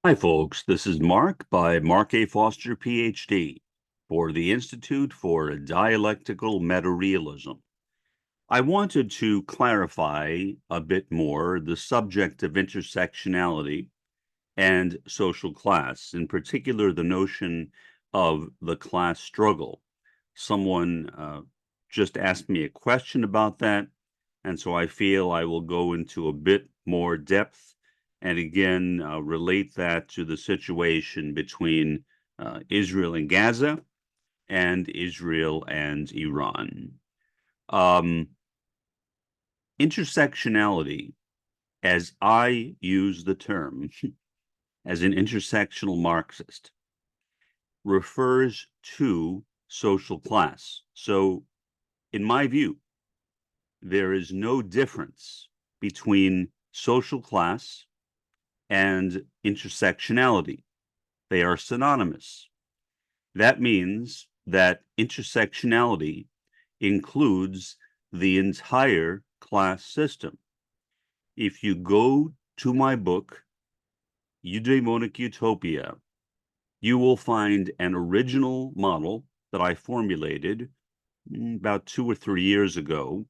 Hi, folks. This is Mark by Mark A. Foster, Ph.D., for the Institute for Dialectical Meta-Realism. I wanted to clarify a bit more the subject of intersectionality and social class, in particular, the notion of the class struggle. Someone just asked me a question about that, and so I feel I will go into a bit more depth and again relate that to the situation between Israel and Gaza and Israel and Iran. Um, Intersectionality, as I use the term as an intersectional Marxist, refers to social class. So, in my view, there is no difference between social class and intersectionality. They are synonymous. That means that intersectionality includes the entire class system. If you go to my book, Eudaimonic Utopia, you will find an original model that I formulated about 2 or 3 years ago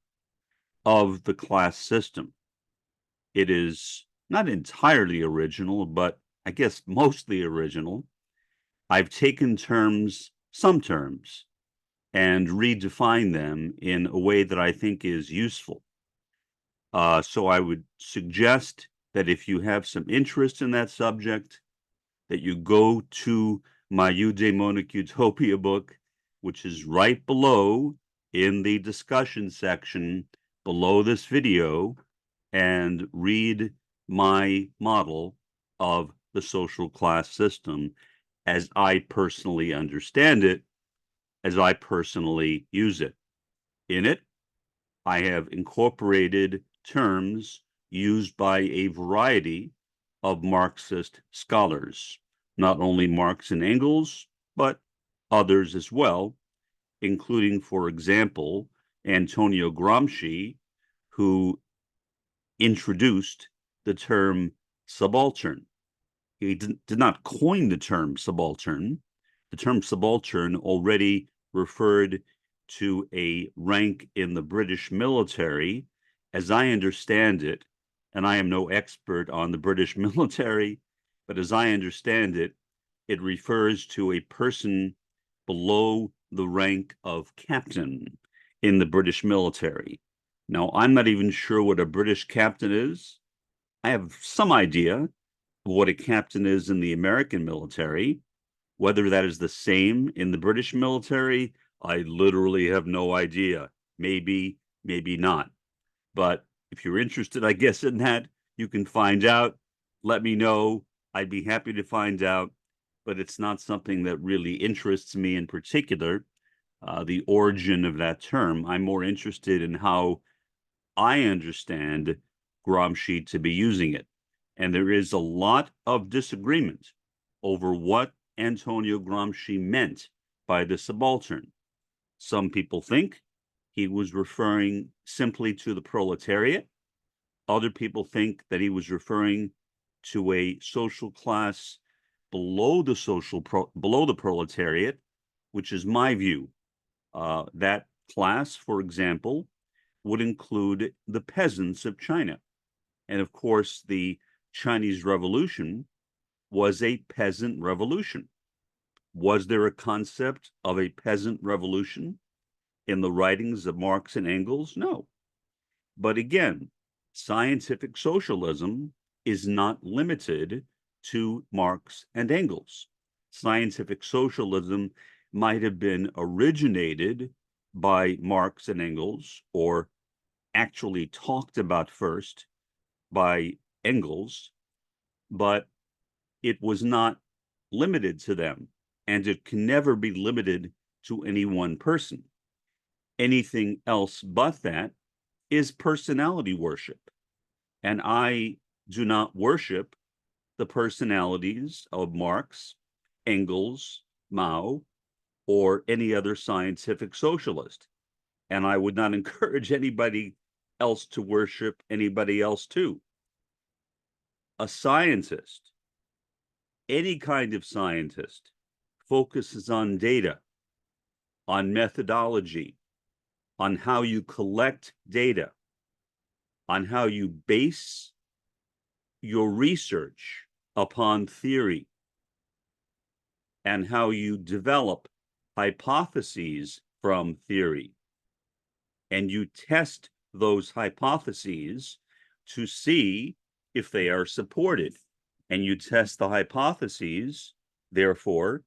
of the class system. It is not entirely original, but I guess mostly original. I've taken some terms, and redefined them in a way that I think is useful. So I would suggest that if you have some interest in that subject, that you go to my Eudaimonic Utopia book, which is right below in the discussion section below this video, and read my model of the social class system as I personally understand it, as I personally use it. In it, I have incorporated terms used by a variety of Marxist scholars, not only Marx and Engels, but others as well, including, for example, Antonio Gramsci, who introduced the term subaltern. He did not coin the term subaltern. The term subaltern already referred to a rank in the British military, as I understand it, and I am no expert on the British military, but as I understand it, it refers to a person below the rank of captain in the British military. Now, I'm not even sure what a British captain is. I have some idea of what a captain is in the American military. Whether that is the same in the British military, I literally have no idea. Maybe, maybe not. But if you're interested, I guess, in that, you can find out. Let me know. I'd be happy to find out. But it's not something that really interests me in particular, the origin of that term. I'm more interested in how I understand Gramsci to be using it. And there is a lot of disagreement over what Antonio Gramsci meant by the subaltern. Some people think he was referring simply to the proletariat. Other people think that he was referring to a social class below the proletariat, which is my view. That class, for example, would include the peasants of China. And of course, the Chinese Revolution was a peasant revolution. Was there a concept of a peasant revolution in the writings of Marx and Engels? No. But again, scientific socialism is not limited to Marx and Engels. Scientific socialism might have been originated by Marx and Engels, or actually talked about first by Engels, but it was not limited to them, and it can never be limited to any one person. Anything else but that is personality worship. And I do not worship the personalities of Marx, Engels, Mao, or any other scientific socialist. And I would not encourage anybody else to worship anybody else too. A scientist any kind of scientist focuses on data, on methodology, on how you collect data, on how you base your research upon theory, and how you develop hypotheses from theory, and you test those hypotheses to see if they are supported, and you test the hypotheses, therefore,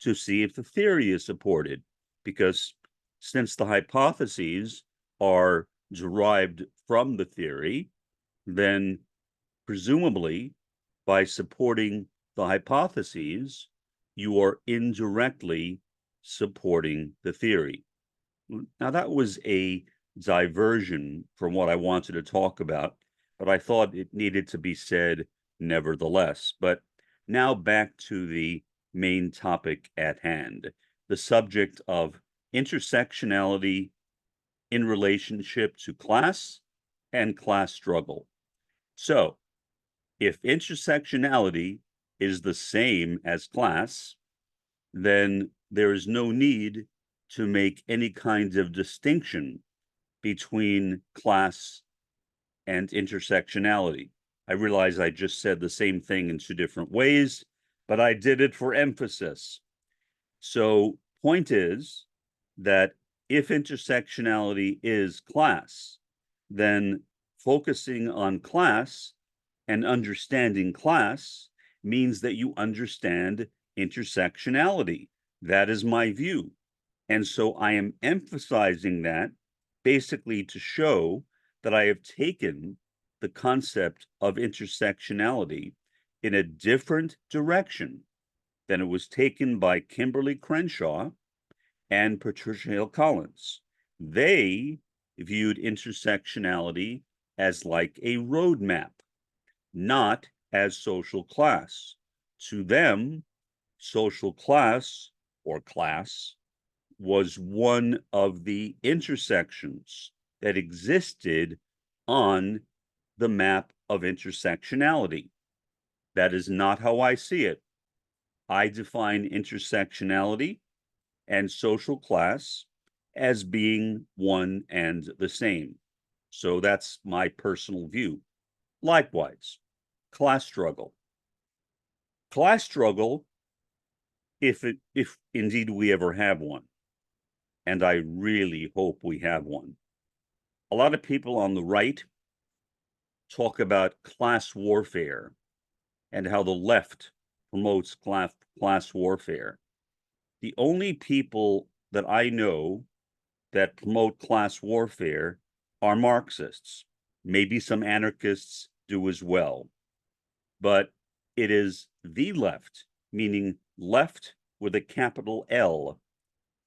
to see if the theory is supported, because since the hypotheses are derived from the theory, then presumably by supporting the hypotheses, you are indirectly supporting the theory. Now, that was a diversion from what I wanted to talk about, but I thought it needed to be said nevertheless. But now back to the main topic at hand, the subject of intersectionality in relationship to class and class struggle. So, if intersectionality is the same as class, then there is no need to make any kind of distinction between class and intersectionality. I realize I just said the same thing in two different ways, but I did it for emphasis. So, point is that if intersectionality is class, then focusing on class and understanding class means that you understand intersectionality. That is my view. And so I am emphasizing that basically to show that I have taken the concept of intersectionality in a different direction than it was taken by Kimberly Crenshaw and Patricia Hill Collins. They viewed intersectionality as like a roadmap, not as social class. To them, social class or class was one of the intersections that existed on the map of intersectionality. That is not how I see it. I define intersectionality and social class as being one and the same. So that's my personal view. Likewise, class struggle. Class struggle, if indeed we ever have one, and I really hope we have one. A lot of people on the right talk about class warfare and how the left promotes class warfare. The only people that I know that promote class warfare are Marxists. Maybe some anarchists do as well. But it is the left, meaning left with a capital L.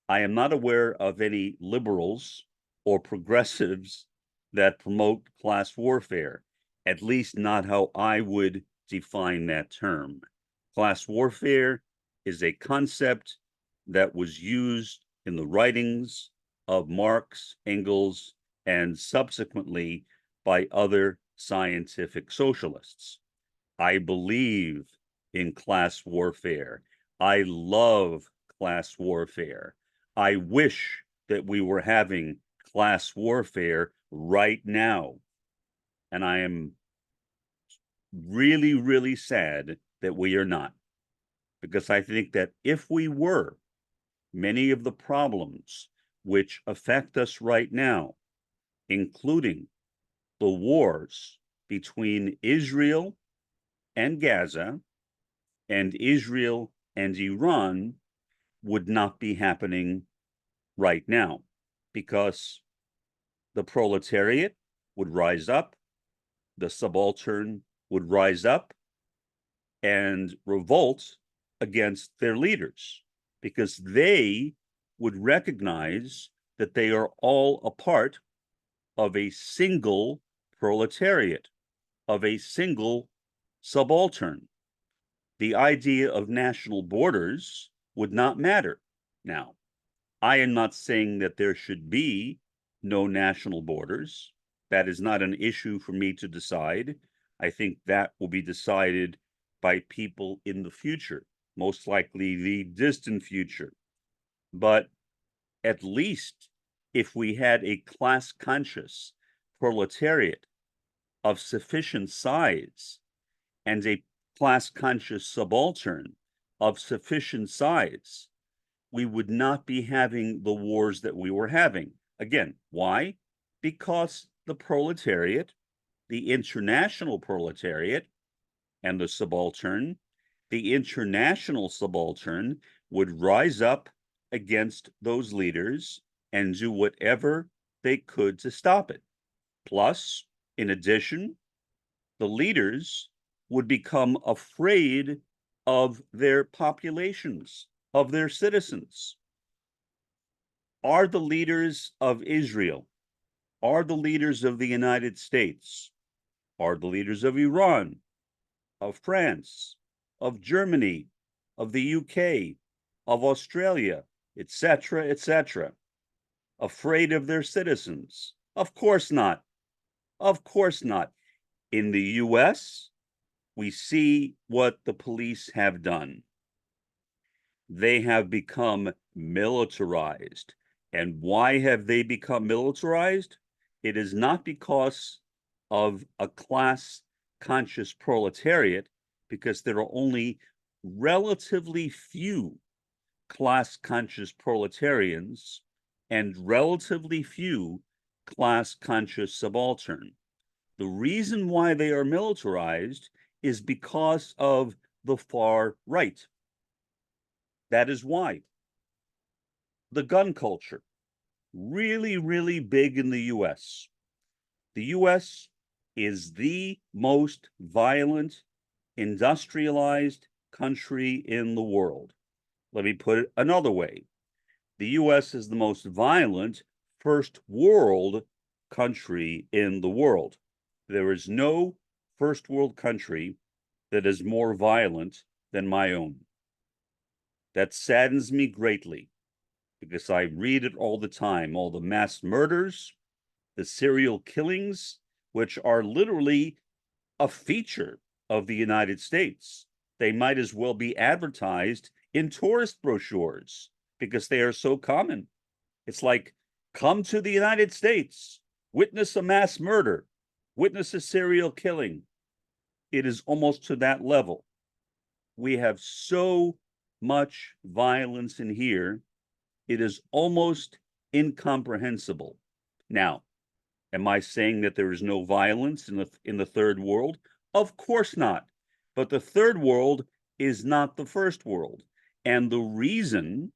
I am not aware of any liberals or progressives that promote class warfare, at least not how I would define that term. Class warfare is a concept that was used in the writings of Marx, Engels, and subsequently by other scientific socialists. I believe in class warfare. I love class warfare. I wish that we were having class warfare right now. And I am really, really sad that we are not. Because I think that if we were, many of the problems which affect us right now, including the wars between Israel and Gaza and Israel and Iran, would not be happening right now, because the proletariat would rise up, the subaltern would rise up and revolt against their leaders, because they would recognize that they are all a part of a single proletariat, of a single subaltern. The idea of national borders would not matter. Now, I am not saying that there should be no national borders. That is not an issue for me to decide. I think that will be decided by people in the future, most likely the distant future. But at least if we had a class-conscious proletariat of sufficient size and a class-conscious subaltern of sufficient size, we would not be having the wars that we were having. Again, why? Because the proletariat, the international proletariat, and the subaltern, the international subaltern would rise up against those leaders and do whatever they could to stop it. Plus, in addition, the leaders would become afraid of their populations, of their citizens. Are the leaders of Israel, are the leaders of the United States, are the leaders of Iran, of France, of Germany, of the UK, of Australia, etc., afraid of their citizens? Of course not. Of course not. In the US, we see what the police have done. They have become militarized. And why have they become militarized? It is not because of a class-conscious proletariat, because there are only relatively few class-conscious proletarians and relatively few class-conscious subaltern. The reason why they are militarized is because of the far right. That is why. The gun culture, really, really big in the US. The US is the most violent, industrialized country in the world. Let me put it another way. The US is the most violent first world country in the world. There is no first world country that is more violent than my own. That saddens me greatly because I read it all the time, all the mass murders, the serial killings, which are literally a feature of the United States. They might as well be advertised in tourist brochures because they are so common. It's like, come to the United States, witness a mass murder, witness a serial killing. It is almost to that level. We have so much violence in here, it is almost incomprehensible. Now, am I saying that there is no violence in the third world? Of course not. But the third world is not the first world. And the reason,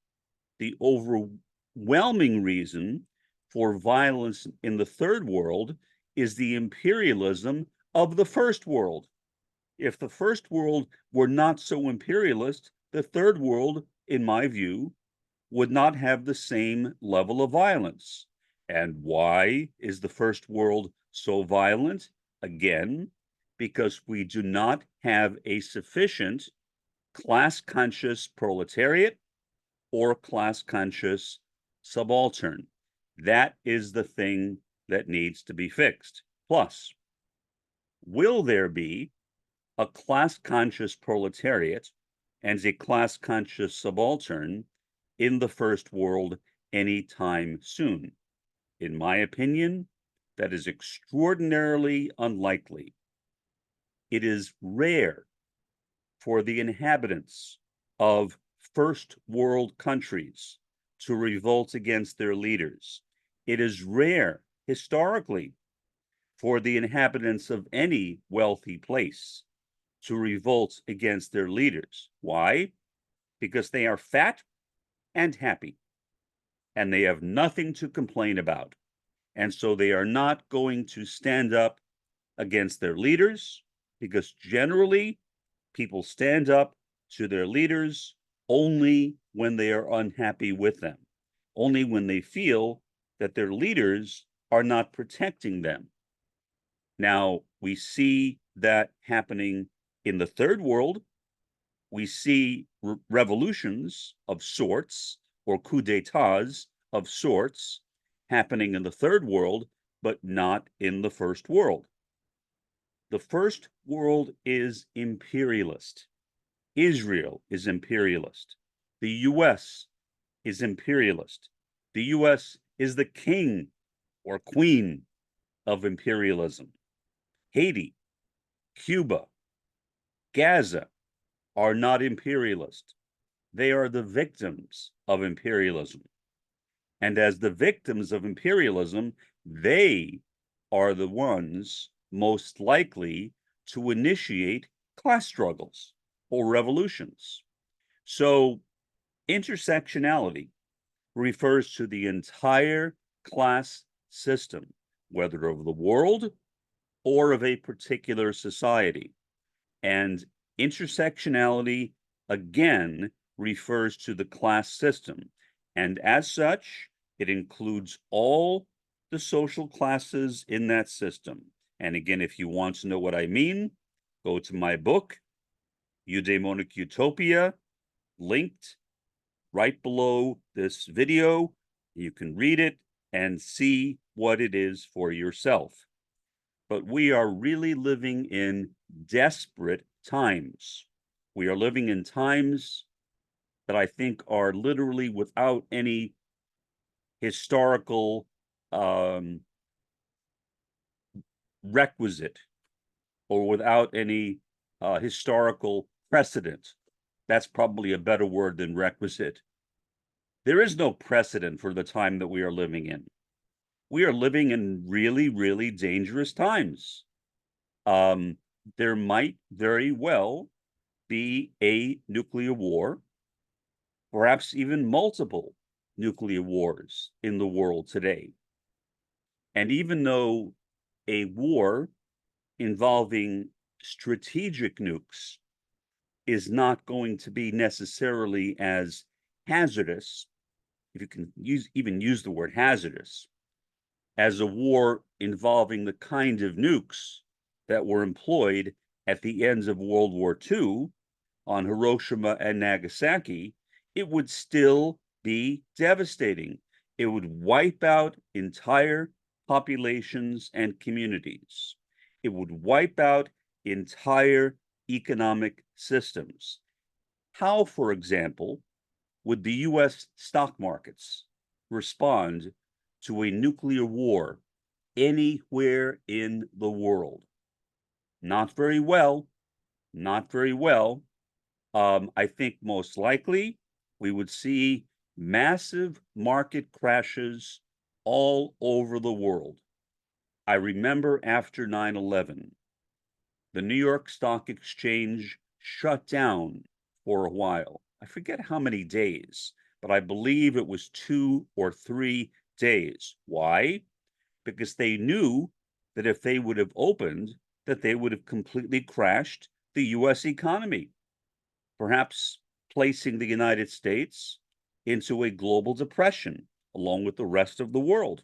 the overwhelming reason for violence in the third world is the imperialism of the first world. If the first world were not so imperialist, the third world, in my view, would not have the same level of violence. And why is the first world so violent? Again, because we do not have a sufficient class-conscious proletariat or class-conscious subaltern. That is the thing that needs to be fixed. Plus, will there be a class-conscious proletariat and a class-conscious subaltern in the first world anytime soon? In my opinion, that is extraordinarily unlikely. It is rare for the inhabitants of first world countries to revolt against their leaders. It is rare, historically, for the inhabitants of any wealthy place to revolt against their leaders. Why? Because they are fat and happy, and they have nothing to complain about. And so they are not going to stand up against their leaders, because generally people stand up to their leaders only when they are unhappy with them, only when they feel that their leaders are not protecting them. Now, we see that happening in the third world. We see revolutions of sorts or coups d'etats of sorts happening in the third world, but not in the first world. The first world is imperialist. Israel is imperialist. The US is imperialist. The US is the king or queen of imperialism. Haiti, Cuba, Gaza are not imperialist. They are the victims of imperialism. And as the victims of imperialism, they are the ones most likely to initiate class struggles or revolutions. So intersectionality refers to the entire class system, whether of the world or of a particular society. And intersectionality, again, refers to the class system. And as such, it includes all the social classes in that system. And again, if you want to know what I mean, go to my book, Eudaimonic Utopia, linked right below this video. You can read it and see what it is for yourself. But we are really living in desperate times. We are living in times that I think are literally without any historical requisite or without any historical precedent. That's probably a better word than requisite. There is no precedent for the time that we are living in. We are living in really, really dangerous times. There might very well be a nuclear war, perhaps even multiple nuclear wars in the world today. And even though a war involving strategic nukes is not going to be necessarily as hazardous, if you can even use the word hazardous, as a war involving the kind of nukes that were employed at the ends of World War II on Hiroshima and Nagasaki, it would still be devastating. It would wipe out entire populations and communities. It would wipe out entire economic systems. How, for example, would the US stock markets respond to a nuclear war anywhere in the world? Not very well, not very well. I think most likely we would see massive market crashes all over the world. I remember after 9/11, the New York Stock Exchange shut down for a while. I forget how many days, but I believe it was 2 or 3 days. Why? Because they knew that if they would have opened, that they would have completely crashed the US economy, perhaps placing the United States into a global depression along with the rest of the world.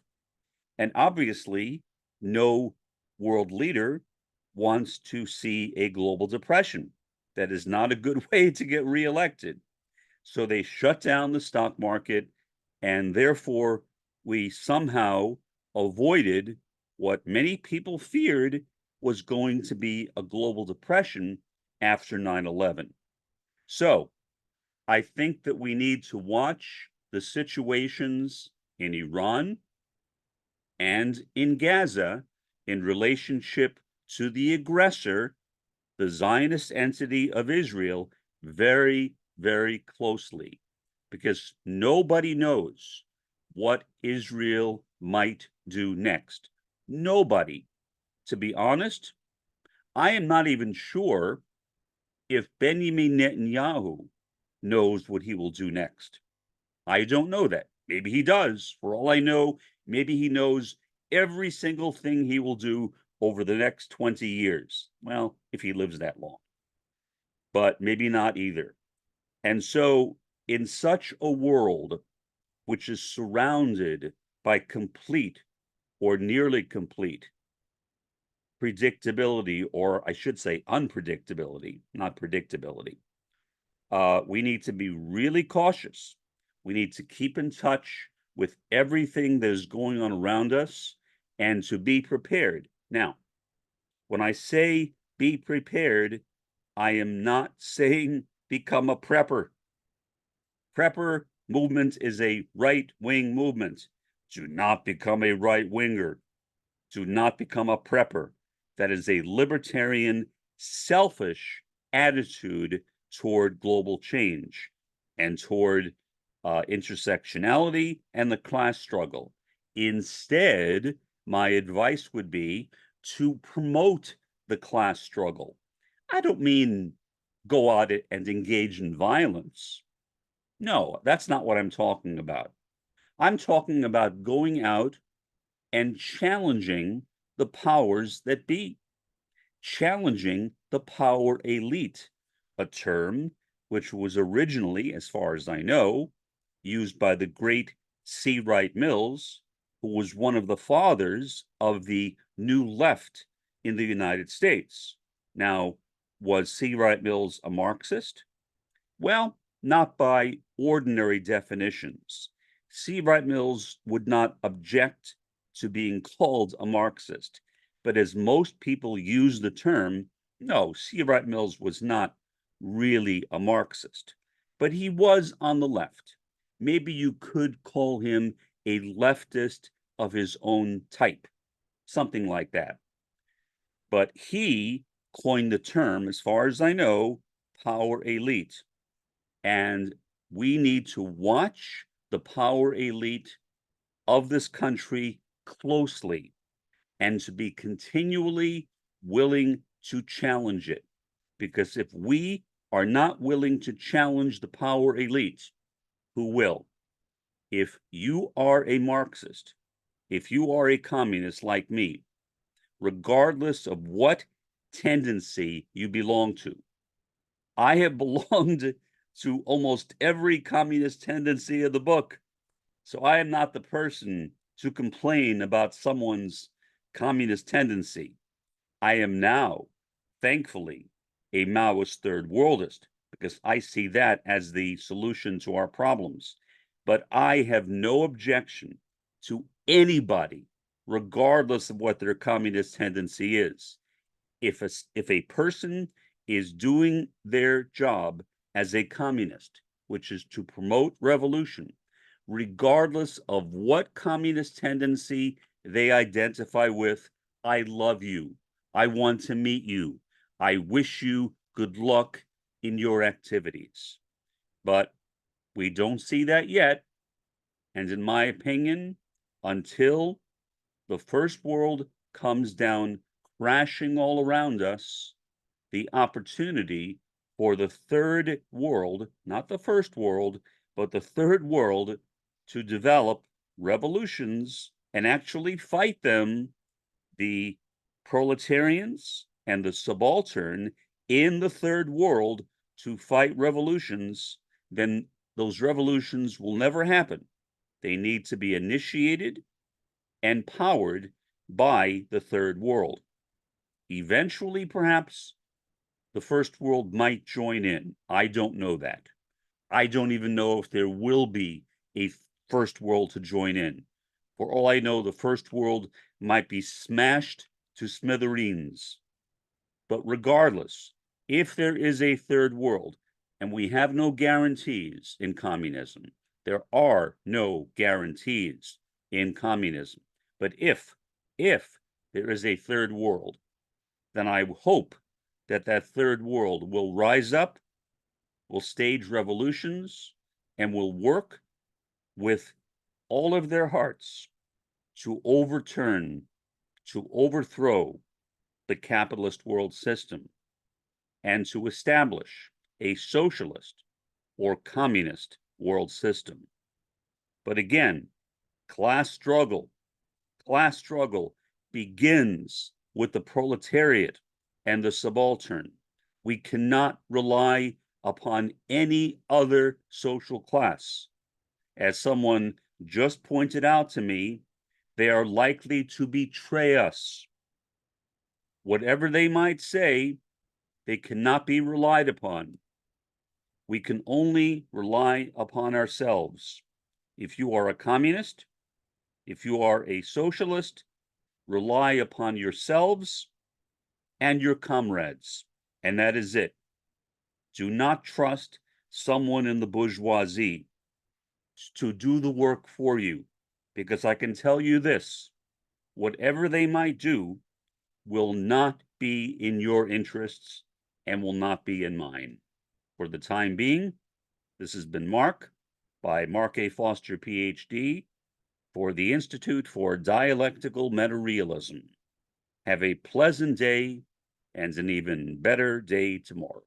And obviously, no world leader wants to see a global depression. That is not a good way to get reelected. So they shut down the stock market, and therefore we somehow avoided what many people feared was going to be a global depression after 9/11. So I think that we need to watch the situations in Iran and in Gaza in relationship to the aggressor, the Zionist entity of Israel, very, very closely, because nobody knows what Israel might do next. Nobody. To be honest, I am not even sure if Benjamin Netanyahu knows what he will do next. I don't know that. Maybe he does. For all I know, maybe he knows every single thing he will do over the next 20 years. Well, if he lives that long. But maybe not either. And so, in such a world which is surrounded by complete or nearly complete predictability, or I should say unpredictability, not predictability, we need to be really cautious. We need to keep in touch with everything that is going on around us and to be prepared. Now, When I say be prepared, I am not saying become a prepper. Prepper movement is a right-wing movement. Do not become a right-winger. Do not become a prepper. That is a libertarian, selfish attitude toward global change and toward intersectionality and the class struggle. Instead, my advice would be to promote the class struggle. I don't mean go out and engage in violence. No, that's not what I'm talking about. I'm talking about going out and challenging the powers that be, challenging the power elite, a term which was originally, as far as I know, used by the great C. Wright Mills, who was one of the fathers of the New Left in the United States. Now, was C. Wright Mills a Marxist? Well, not by ordinary definitions. C. Wright Mills would not object to being called a Marxist, but as most people use the term, no, C. Wright Mills was not really a Marxist, but he was on the left. Maybe you could call him a leftist of his own type, something like that. But he coined the term, as far as I know, power elite. And we need to watch the power elite of this country closely and to be continually willing to challenge it. Because if we are not willing to challenge the power elite, who will? If you are a Marxist, if you are a communist like me, regardless of what tendency you belong to, I have belonged to almost every communist tendency of the book. So I am not the person to complain about someone's communist tendency. I am now, thankfully, a Maoist third worldist because I see that as the solution to our problems. But I have no objection to anybody, regardless of what their communist tendency is. If a person is doing their job as a communist, which is to promote revolution, regardless of what communist tendency they identify with, I love you. I want to meet you. I wish you good luck in your activities. But we don't see that yet. And in my opinion, until the first world comes down crashing all around us, the opportunity for the third world, not the first world, but the third world to develop revolutions and actually fight them, the proletarians and the subaltern in the third world to fight revolutions, then those revolutions will never happen. They need to be initiated and powered by the third world. Eventually, perhaps, the first world might join in. I don't know that. I don't even know if there will be a first world to join in. For all I know, the first world might be smashed to smithereens. But regardless, if there is a third world, and we have no guarantees in communism, there are no guarantees in communism. But if there is a third world, then I hope that that third world will rise up, will stage revolutions, and will work with all of their hearts to overthrow the capitalist world system and to establish a socialist or communist world system. But again, class struggle begins with the proletariat and the subaltern. We cannot rely upon any other social class. As someone just pointed out to me, they are likely to betray us. Whatever they might say, they cannot be relied upon. We can only rely upon ourselves. If you are a communist, if you are a socialist, rely upon yourselves and your comrades. And that is it. Do not trust someone in the bourgeoisie to do the work for you, because I can tell you this, whatever they might do will not be in your interests and will not be in mine. For the time being, this has been Mark by Mark A. Foster, Ph.D., for the Institute for Dialectical Meta-Realism. Have a pleasant day and an even better day tomorrow.